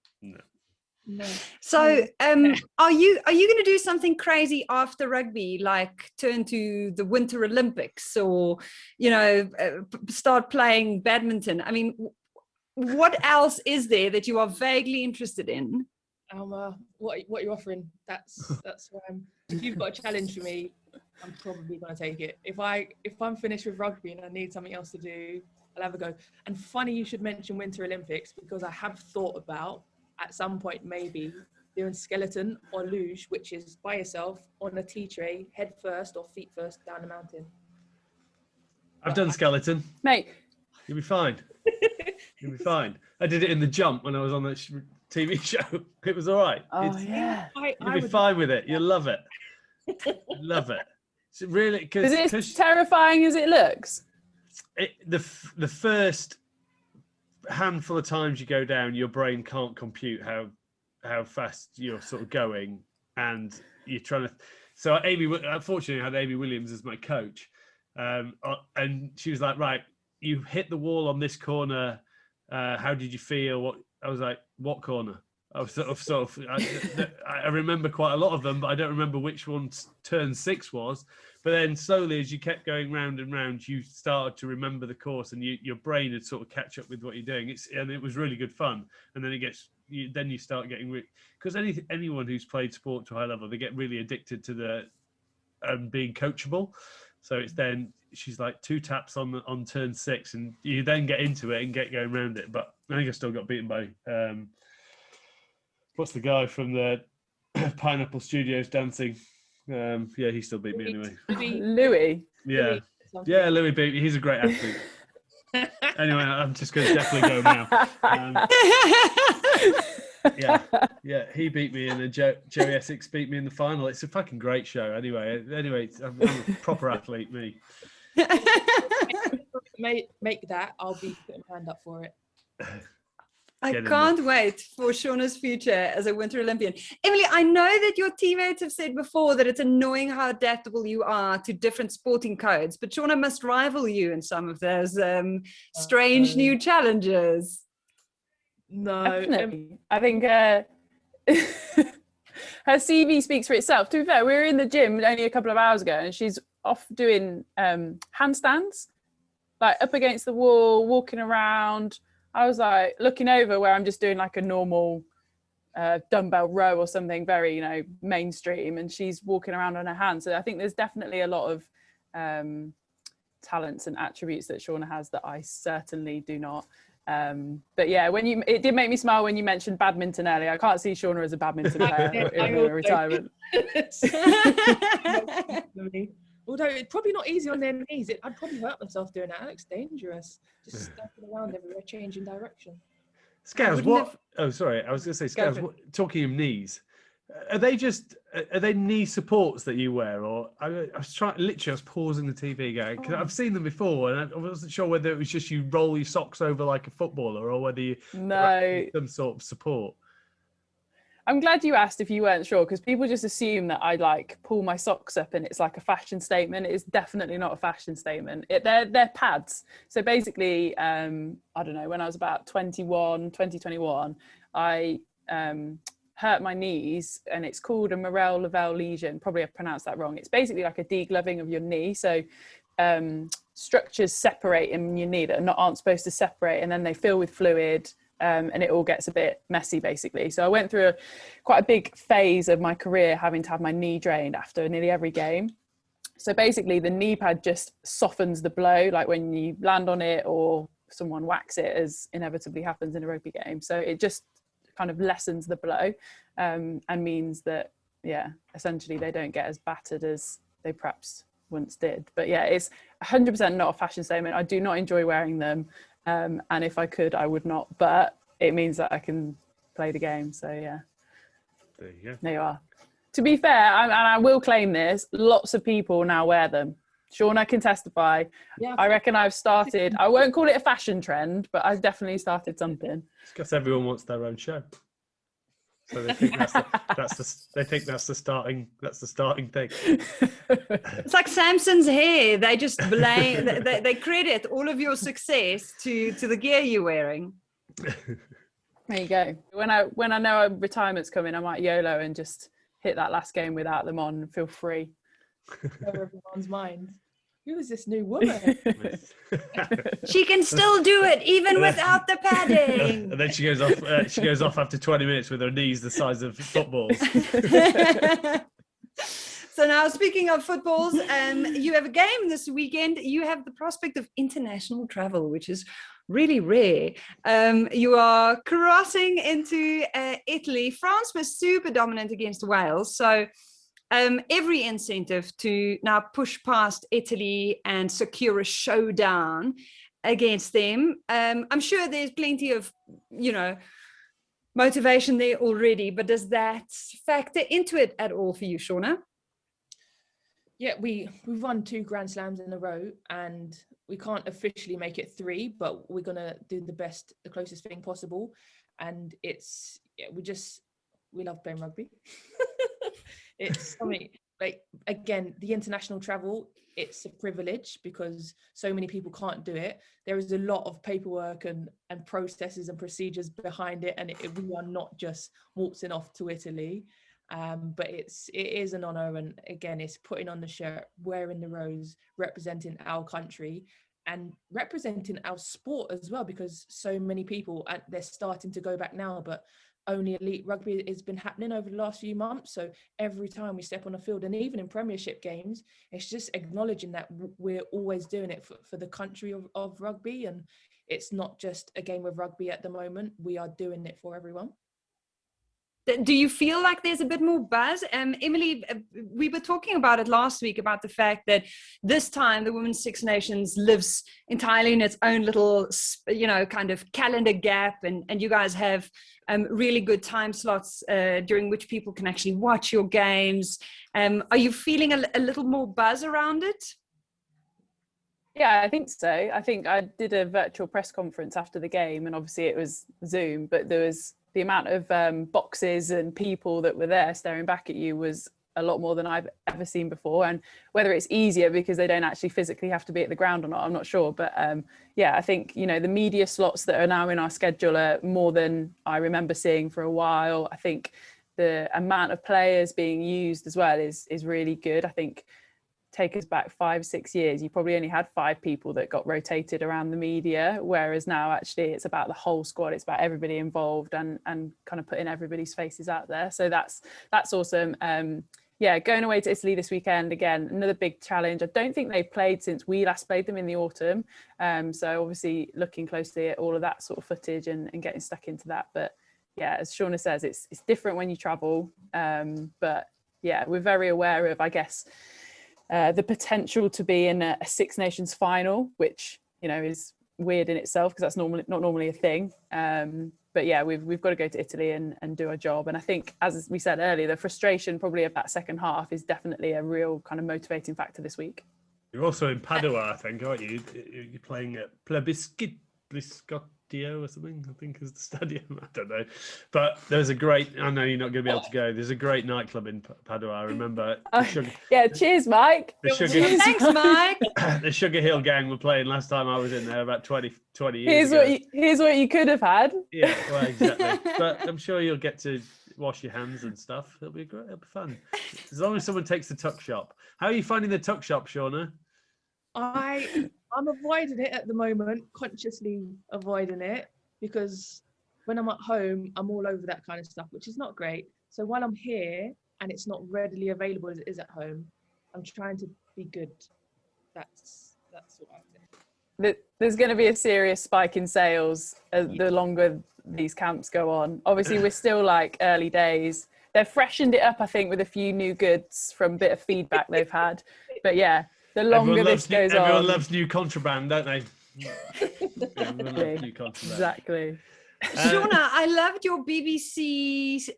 No. So, are you going to do something crazy after rugby, like turn to the Winter Olympics, or start playing badminton? I mean, what else is there that you are vaguely interested in? What you're offering? That's where if you've got a challenge for me, I'm probably going to take it. If I'm finished with rugby and I need something else to do, I'll have a go. And funny you should mention Winter Olympics, because I have thought about at some point maybe doing skeleton or luge, which is by yourself on a tea tray, head first or feet first down the mountain. I've done skeleton. Mate. You'll be fine. You'll be fine. I did it in the jump when I was on that TV show. It was all right. Oh, yeah. You'll be fine with it. You'll love it. Love it. So really, is it as terrifying as it looks? The first handful of times you go down, your brain can't compute how fast you're sort of going, and you're trying to. So unfortunately, I had Amy Williams as my coach, and she was like, "Right, you hit the wall on this corner. How did you feel?" What I was like, "What corner?" I was I remember quite a lot of them, but I don't remember which one turn 6 was. But then slowly, as you kept going round and round, you started to remember the course, and your brain would sort of catch up with what you're doing. And it was really good fun. And then then you start getting, because anyone who's played sport to a high level, they get really addicted to the being coachable. So it's then she's like 2 taps on turn 6, and you then get into it and get going around it. But I think I still got beaten by what's the guy from the Pineapple Studios dancing? Yeah, he still beat me anyway. Louis. Yeah, Louis beat me. He's a great athlete. Anyway, I'm just going to definitely go now. Yeah, he beat me, and then Joey Essex beat me in the final. It's a fucking great show. Anyway, I'm a proper athlete, me. Make that. I'll be putting my hand up for it. I can't wait for Shaunagh's future as a Winter Olympian. Emily, I know that your teammates have said before that it's annoying how adaptable you are to different sporting codes, but Shaunagh must rival you in some of those strange new challenges. No. I think her CV speaks for itself. To be fair, we were in the gym only a couple of hours ago, and she's off doing handstands, like up against the wall, walking around. I was like looking over where I'm just doing like a normal dumbbell row or something very, mainstream, and she's walking around on her hands. So I think there's definitely a lot of talents and attributes that Shaunagh has that I certainly do not. But yeah, it did make me smile when you mentioned badminton earlier. I can't see Shaunagh as a badminton player in retirement. Although it's probably not easy on their knees. I'd probably hurt myself doing that. It looks dangerous. Just stepping around everywhere, changing direction. Scaz, Oh, sorry. I was going to say, Scaz, talking of knees, are they knee supports that you wear? Or I was pausing the TV going, because I've seen them before, and I wasn't sure whether it was just you roll your socks over like a footballer, or whether you some sort of support. I'm glad you asked if you weren't sure, because people just assume that I like pull my socks up and it's like a fashion statement. It's definitely not a fashion statement. They're pads. So basically, I don't know, when I was about 2021, I hurt my knees, and it's called a Morel-Lavelle lesion. Probably I pronounced that wrong. It's basically like a degloving of your knee. So structures separate in your knee that aren't supposed to separate, and then they fill with fluid. And it all gets a bit messy, basically. So I went through quite a big phase of my career having to have my knee drained after nearly every game. So basically the knee pad just softens the blow, like when you land on it or someone whacks it, as inevitably happens in a rugby game. So it just kind of lessens the blow and means that, essentially they don't get as battered as they perhaps once did. But yeah, it's 100% not a fashion statement. I do not enjoy wearing them. And if I could, I would not, but it means that I can play the game. So yeah, there you go. There you are. To be fair, and I will claim this, lots of people now wear them. Shaunagh can testify. Yeah. I reckon I've started, I won't call it a fashion trend, but I've definitely started something. It's because everyone wants their own show. So they think that's the starting thing. It's like Samson's hair. They just blame. they credit all of your success to the gear you're wearing. There you go. When I know retirement's coming, I might YOLO and just hit that last game without them on and feel free. Over everyone's mind. Who is this new woman? She can still do it even without the padding. And then she goes off. She goes off after 20 minutes with her knees the size of footballs. So now, speaking of footballs, you have a game this weekend. You have the prospect of international travel, which is really rare. You are crossing into Italy. France was super dominant against Wales, so every incentive to now push past Italy and secure a showdown against them. I'm sure there's plenty of, motivation there already, but does that factor into it at all for you, Shaunagh? Yeah, we've won 2 Grand Slams in a row, and we can't officially make it 3, but we're gonna do the closest thing possible. And we love playing rugby. It's something like, again, the international travel, it's a privilege because so many people can't do it. There is a lot of paperwork and processes and procedures behind it, and we are not just waltzing off to Italy. But it is an honour, and again, it's putting on the shirt, wearing the rose, representing our country and representing our sport as well, because so many people, they're starting to go back now, but only elite rugby has been happening over the last few months. So every time we step on a field, and even in Premiership games, it's just acknowledging that we're always doing it for the country of rugby, and it's not just a game of rugby at the moment. We are doing it for everyone. Do you feel like there's a bit more buzz? Emily, we were talking about it last week, about the fact that this time the Women's Six Nations lives entirely in its own little, kind of calendar gap, and you guys have really good time slots during which people can actually watch your games. Are you feeling a little more buzz around it? Yeah, I think so. I think I did a virtual press conference after the game, and obviously it was Zoom, but there was the amount of boxes and people that were there staring back at you was a lot more than I've ever seen before. And whether it's easier because they don't actually physically have to be at the ground or not, I'm not sure. But I think, the media slots that are now in our schedule are more than I remember seeing for a while. I think the amount of players being used as well is really good. I think take us back 5-6 years, you probably only had 5 people that got rotated around the media, whereas now actually it's about the whole squad, it's about everybody involved and kind of putting everybody's faces out there. So that's awesome. Going away to Italy this weekend, again, another big challenge. I don't think they've played since we last played them in the autumn, so obviously looking closely at all of that sort of footage and getting stuck into that. But yeah, as Shaunagh says, it's different when you travel, but yeah, we're very aware of, I guess, the potential to be in a Six Nations final, which is weird in itself because that's not normally a thing. But yeah, we've got to go to Italy and do our job. And I think, as we said earlier, the frustration probably of that second half is definitely a real kind of motivating factor this week. You're also in Padua, I think, aren't you? You're playing at Plebiscitio or something, I think is the stadium. I don't know. But there's a great, I know you're not going to be able to go, there's a great nightclub in Padua, I remember. Cheers, Mike. Thanks, Mike. The Sugar Hill Gang were playing last time I was in there about 20 years ago. Here's what you could have had. Yeah, well, exactly. But I'm sure you'll get to wash your hands and stuff. It'll be great. It'll be fun. As long as someone takes the tuck shop. How are you finding the tuck shop, Shaunagh? I'm avoiding it at the moment, consciously avoiding it, because when I'm at home, I'm all over that kind of stuff, which is not great. So while I'm here and it's not readily available as it is at home, I'm trying to be good. That's what I think. There's going to be a serious spike in sales the longer these camps go on. Obviously, we're still like early days. They've freshened it up, I think, with a few new goods from a bit of feedback they've had. But yeah, the longer this goes on. Everyone loves new contraband, don't they? Everyone loves new contraband. Exactly. Shaunagh, I loved your BBC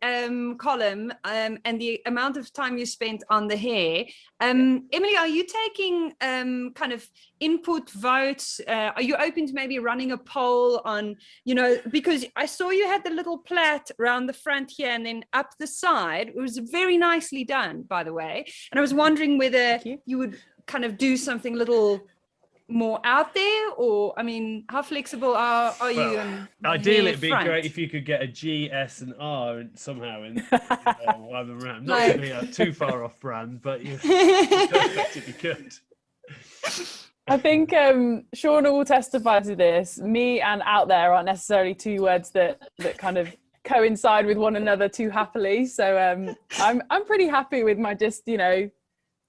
column and the amount of time you spent on the hair. Emily, are you taking kind of input votes? Are you open to maybe running a poll on, because I saw you had the little plait around the front here and then up the side. It was very nicely done, by the way. And I was wondering whether you would kind of do something a little more out there, or how flexible are you? Ideally, it'd be great if you could get a G, S, and R somehow in while I'm around. Not to be too far off brand, but perfect if you could. I think Shaunagh will testify to this. Me and out there aren't necessarily two words that kind of coincide with one another too happily. So I'm pretty happy with my just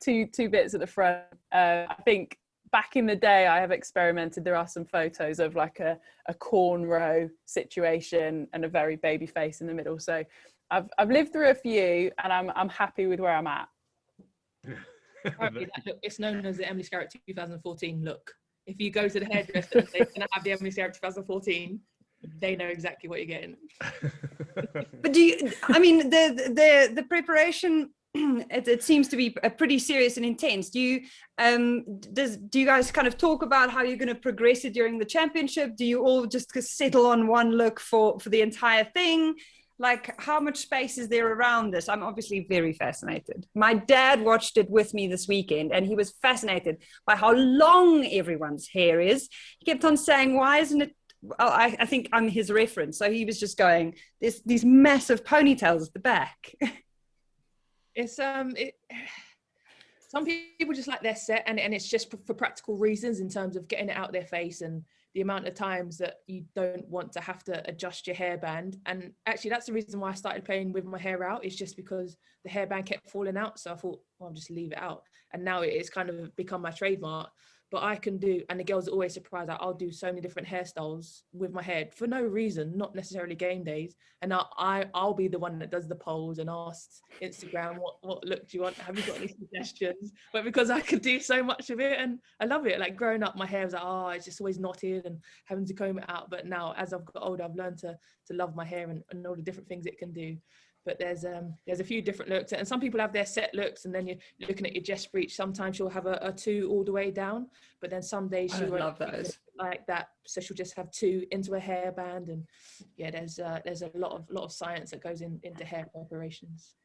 two bits at the front. I think back in the day, I have experimented. There are some photos of like a cornrow situation and a very baby face in the middle. So I've lived through a few, and I'm happy with where I'm at. Apparently that look, it's known as the Emily Scarratt 2014 look. If you go to the hairdresser and say, "Can I have the Emily Scarratt 2014?" they know exactly what you're getting. But do you? I mean, the preparation. It seems to be pretty serious and intense. Do you guys kind of talk about how you're going to progress it during the championship? Do you all just settle on one look for the entire thing? Like, how much space is there around this? I'm obviously very fascinated. My dad watched it with me this weekend, and he was fascinated by how long everyone's hair is. He kept on saying, "Why isn't it?" Oh, I think I'm his reference. So he was just going, "There's these massive ponytails at the back." It's some people just like their set, and it's just for practical reasons in terms of getting it out their face and the amount of times that you don't want to have to adjust your hairband. And actually that's the reason why I started playing with my hair out, is just because the hairband kept falling out. So I thought, well, I'll just leave it out. And now it's kind of become my trademark. But I can do, and the girls are always surprised that I'll do so many different hairstyles with my hair for no reason, not necessarily game days. And I'll be the one that does the polls and asks Instagram, what look do you want? Have you got any suggestions? But because I could do so much of it, and I love it. Like growing up, my hair was like, it's just always knotted and having to comb it out. But now, as I've got older, I've learned to love my hair and all the different things it can do. But there's a few different looks, and some people have their set looks, and then you're looking at your chest breech. Sometimes she'll have a 2 all the way down, but then some days she won't love those like that, so she'll just have 2 into a hairband. And yeah, there's a lot of science that goes into hair preparations.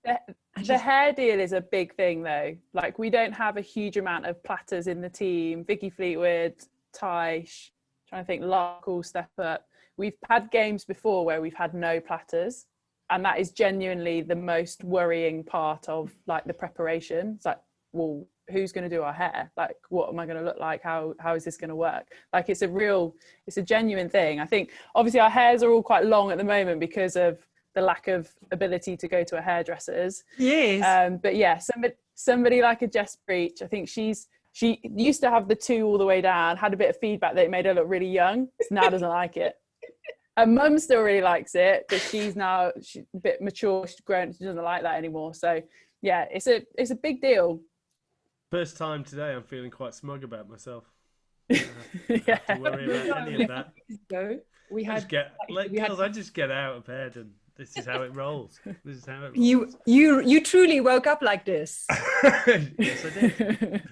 The hair deal is a big thing though. Like, we don't have a huge amount of platters in the team. Vicky Fleetwood, Tysh, trying to think, Lark will step up. We've had games before where we've had no platters. And that is genuinely the most worrying part of like the preparation. It's like, well, who's going to do our hair? Like, what am I going to look like? How is this going to work? Like, it's a genuine thing. I think obviously our hairs are all quite long at the moment because of the lack of ability to go to a hairdresser's. Yes. But yeah, somebody like a Jess Breach, I think she used to have the 2 all the way down, had a bit of feedback that it made her look really young. Now doesn't like it. Her mum still really likes it, but she's a bit mature. She's grown. She doesn't like that anymore. So yeah, it's a big deal. First time today, I'm feeling quite smug about myself. I don't have to worry about any of that. I just get out of bed, and this is how it rolls. This is how it rolls. You truly woke up like this. Yes, I did.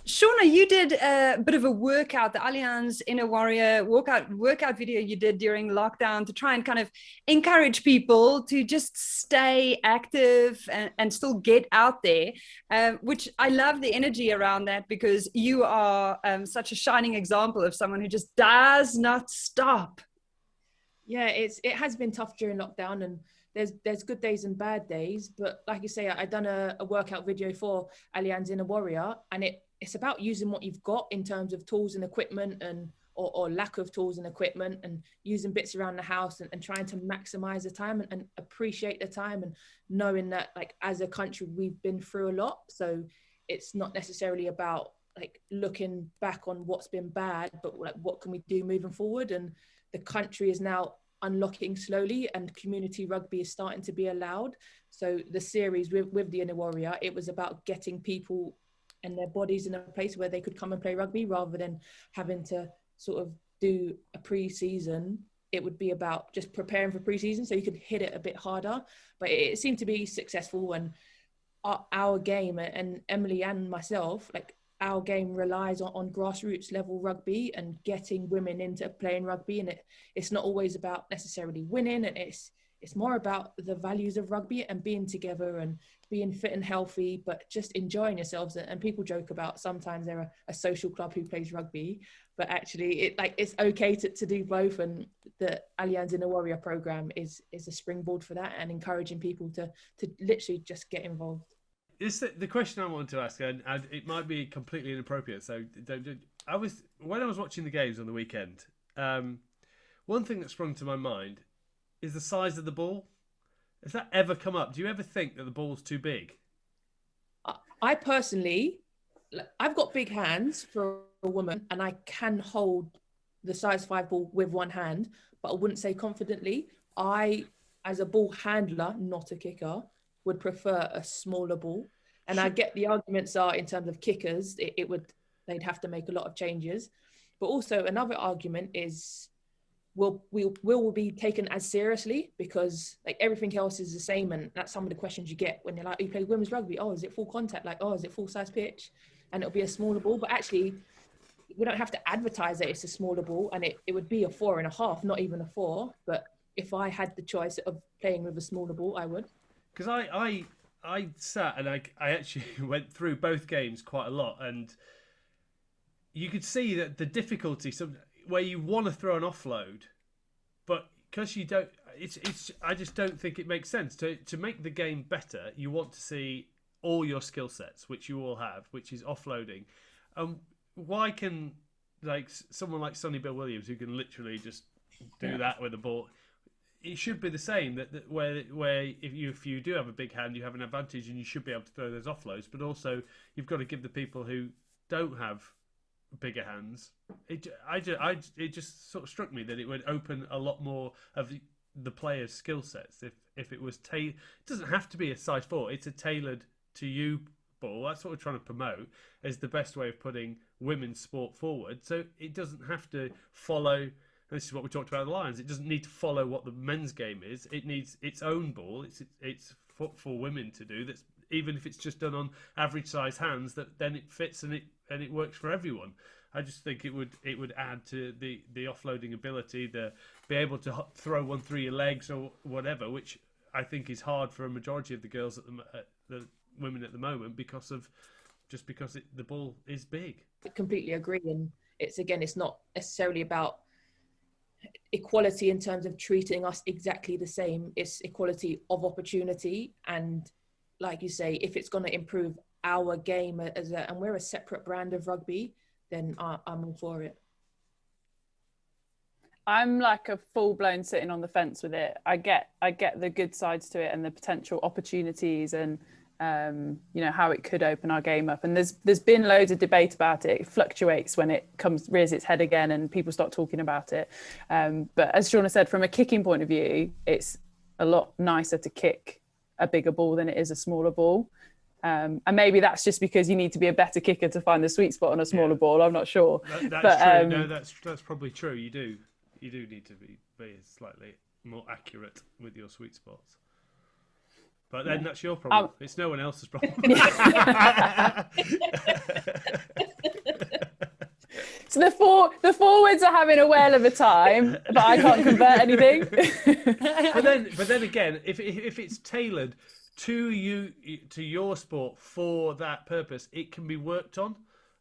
Shaunagh, you did a bit of a workout, the Allianz Inner Warrior workout video you did during lockdown to try and kind of encourage people to just stay active and still get out there, which I love the energy around that, because you are such a shining example of someone who just does not stop. Yeah, it has been tough during lockdown, and there's good days and bad days. But like you say, I done a workout video for Allianz Inner Warrior, and it's about using what you've got in terms of tools and equipment, or lack of tools and equipment, and using bits around the house and trying to maximize the time and appreciate the time, and knowing that, like, as a country we've been through a lot. So it's not necessarily about like looking back on what's been bad, but like, what can we do moving forward? And the country is now unlocking slowly, and community rugby is starting to be allowed. So the series with the Inner Warrior, it was about getting people and their bodies in a place where they could come and play rugby, rather than having to sort of do a pre-season. It would be about just preparing for pre-season so you could hit it a bit harder. But it seemed to be successful, and our game, and Emily and myself, like, our game relies on grassroots level rugby and getting women into playing rugby. And it's not always about necessarily winning, and it's more about the values of rugby and being together and being fit and healthy, but just enjoying yourselves. And people joke about sometimes they're a social club who plays rugby, but actually it's okay to do both. And the Allianz Inner Warrior program is a springboard for that, and encouraging people to literally just get involved. It's the question I wanted to ask, and it might be completely inappropriate. So when I was watching the games on the weekend, one thing that sprung to my mind is the size of the ball. Has that ever come up? Do you ever think that the ball's too big? I personally, I've got big hands for a woman, and I can hold the size 5 ball with one hand, but I wouldn't say confidently. I, as a ball handler, not a kicker, would prefer a smaller ball. And I get the arguments are in terms of kickers, they'd have to make a lot of changes. But also another argument is, will we be taken as seriously? Because like everything else is the same, and that's some of the questions you get when you're like, you play women's rugby. Oh, is it full contact? Like, oh, is it full size pitch? And it'll be a smaller ball. But actually, we don't have to advertise that it's a smaller ball, and it would be a 4.5, not even a 4. But if I had the choice of playing with a smaller ball, I would. Because I sat and I actually went through both games quite a lot, and you could see that the difficulty, where you want to throw an offload, but because you don't, I just don't think it makes sense to make the game better. You want to see all your skill sets, which you all have, which is offloading. Why can like someone like Sonny Bill Williams, who can literally just do that with the ball? It should be the same. That where if you do have a big hand, you have an advantage, and you should be able to throw those offloads. But also, you've got to give the people who don't have bigger hands. It just sort of struck me that it would open a lot more of the players' skill sets if it was it doesn't have to be a size 4. It's a tailored to you ball. That's what we're trying to promote as the best way of putting women's sport forward. So it doesn't have to follow. This is what we talked about the Lions. It doesn't need to follow what the men's game is. It needs its own ball. It's for women to do. That's even if it's just done on average size hands. That then it fits and it works for everyone. I just think it would add to the offloading ability, the be able to throw one through your legs or whatever, which I think is hard for a majority of the girls the women at the moment because the ball is big. I completely agree, and it's not necessarily about equality in terms of treating us exactly the same. It's equality of opportunity, and like you say, if it's going to improve our game and we're a separate brand of rugby, then I'm all for it. I'm like a full-blown sitting on the fence with it. I get the good sides to it and the potential opportunities and how it could open our game up. And there's been loads of debate about it. It fluctuates when it rears its head again and people start talking about it. But as Shaunagh said, from a kicking point of view, it's a lot nicer to kick a bigger ball than it is a smaller ball. And maybe that's just because you need to be a better kicker to find the sweet spot on a smaller ball. I'm not sure. That's true. No, that's probably true. You do need to be slightly more accurate with your sweet spots. But then that's your problem. It's no one else's problem. So the forwards are having a whale of a time, but I can't convert anything. but then again, if it's tailored to your sport for that purpose, it can be worked on.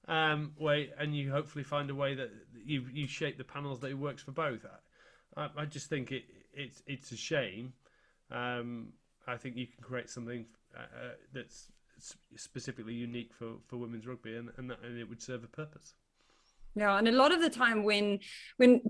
And you hopefully find a way that you shape the panels that it works for both. I just think it's a shame. I think you can create something that's specifically unique for women's rugby, and it would serve a purpose. Yeah, and a lot of the time when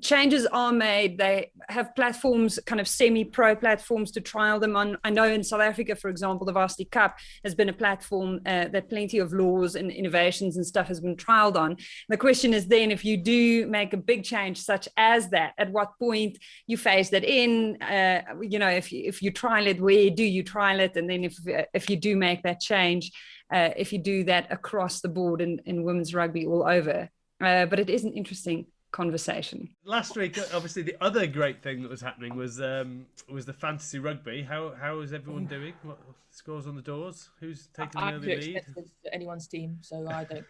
changes are made, they have platforms, kind of semi-pro platforms to trial them on. I know in South Africa, for example, the Varsity Cup has been a platform that plenty of laws and innovations and stuff has been trialed on. The question is then, if you do make a big change such as that, at what point you phase that in? If you trial it, where do you trial it? And then if you do make that change, if you do that across the board in women's rugby all over. But it is an interesting conversation. Last week, obviously, the other great thing that was happening was the fantasy rugby. How is everyone doing? What scores on the doors? Who's taking the early lead? For anyone's team, so I don't.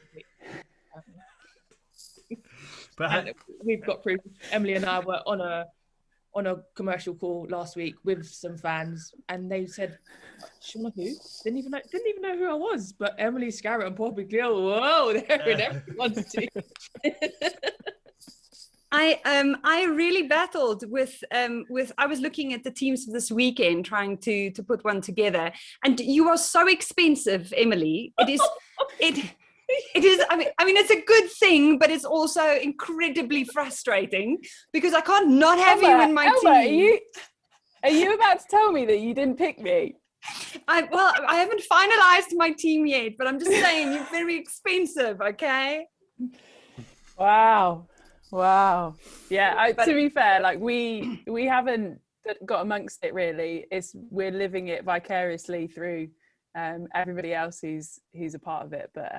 But we've got proof. Emily and I were on a commercial call last week with some fans, and they said, Shaunagh who? Didn't even know who I was, but Emily, Scarratt and Poppy Cleal, whoa, they're in everyone's team. I really battled with I was looking at the teams for this weekend, trying to put one together, and you are so expensive, Emily. It is I mean it's a good thing, but it's also incredibly frustrating because I can't not have you in my team. Are you about to tell me that you didn't pick me? I haven't finalized my team yet, but I'm just saying you're very expensive, okay? Wow. Yeah, to be fair, like we haven't got amongst it really. We're living it vicariously through everybody else who's a part of it. But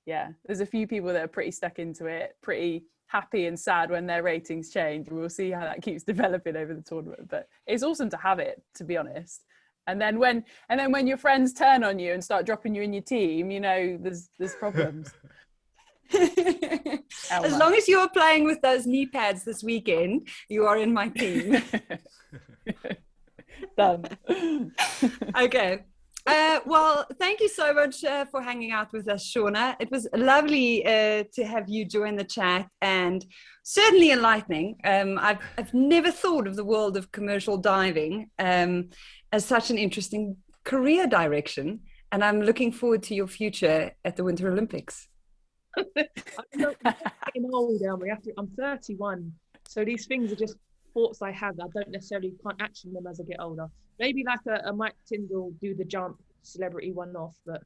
yeah, there's a few people that are pretty stuck into it, pretty happy and sad when their ratings change. We'll see how that keeps developing over the tournament. But it's awesome to have it, to be honest. And then when your friends turn on you and start dropping you in your team, you know, there's problems. As long as you're playing with those knee pads this weekend, you are in my team. Done. Okay. Well, thank you so much for hanging out with us, Shaunagh. It was lovely to have you join the chat, and certainly enlightening. I've never thought of the world of commercial diving as such an interesting career direction, and I'm looking forward to your future at the Winter Olympics. I'm getting old, Elma. I'm 31, so these things are just thoughts I have that I don't necessarily can't action them as I get older. Maybe like a Mike Tindall do the jump celebrity one-off, but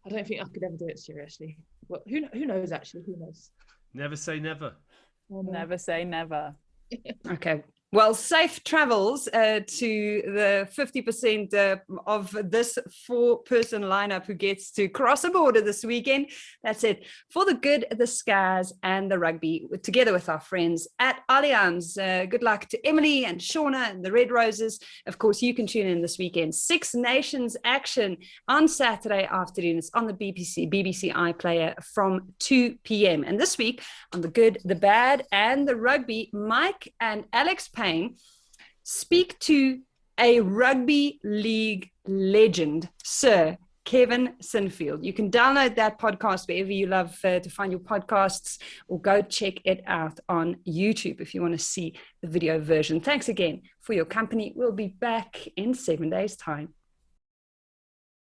I don't think I could ever do it seriously. Well, who knows actually? Who knows? Never say never. Never say never. Okay. Well, safe travels to the 50% of this 4-person lineup who gets to cross a border this weekend. That's it. For the good, the Scaz and the rugby, together with our friends at Allianz. Good luck to Emily and Shaunagh and the Red Roses. Of course, you can tune in this weekend. Six Nations action on Saturday afternoon. It's on the BBC iPlayer from 2 p.m. And this week on the good, the bad and the rugby, Mike and Alex Payne speak to a rugby league legend, Sir Kevin Sinfield. You can download that podcast wherever you love to find your podcasts, or go check it out on YouTube if you want to see the video version. Thanks again for your company. We'll be back in 7 days' time.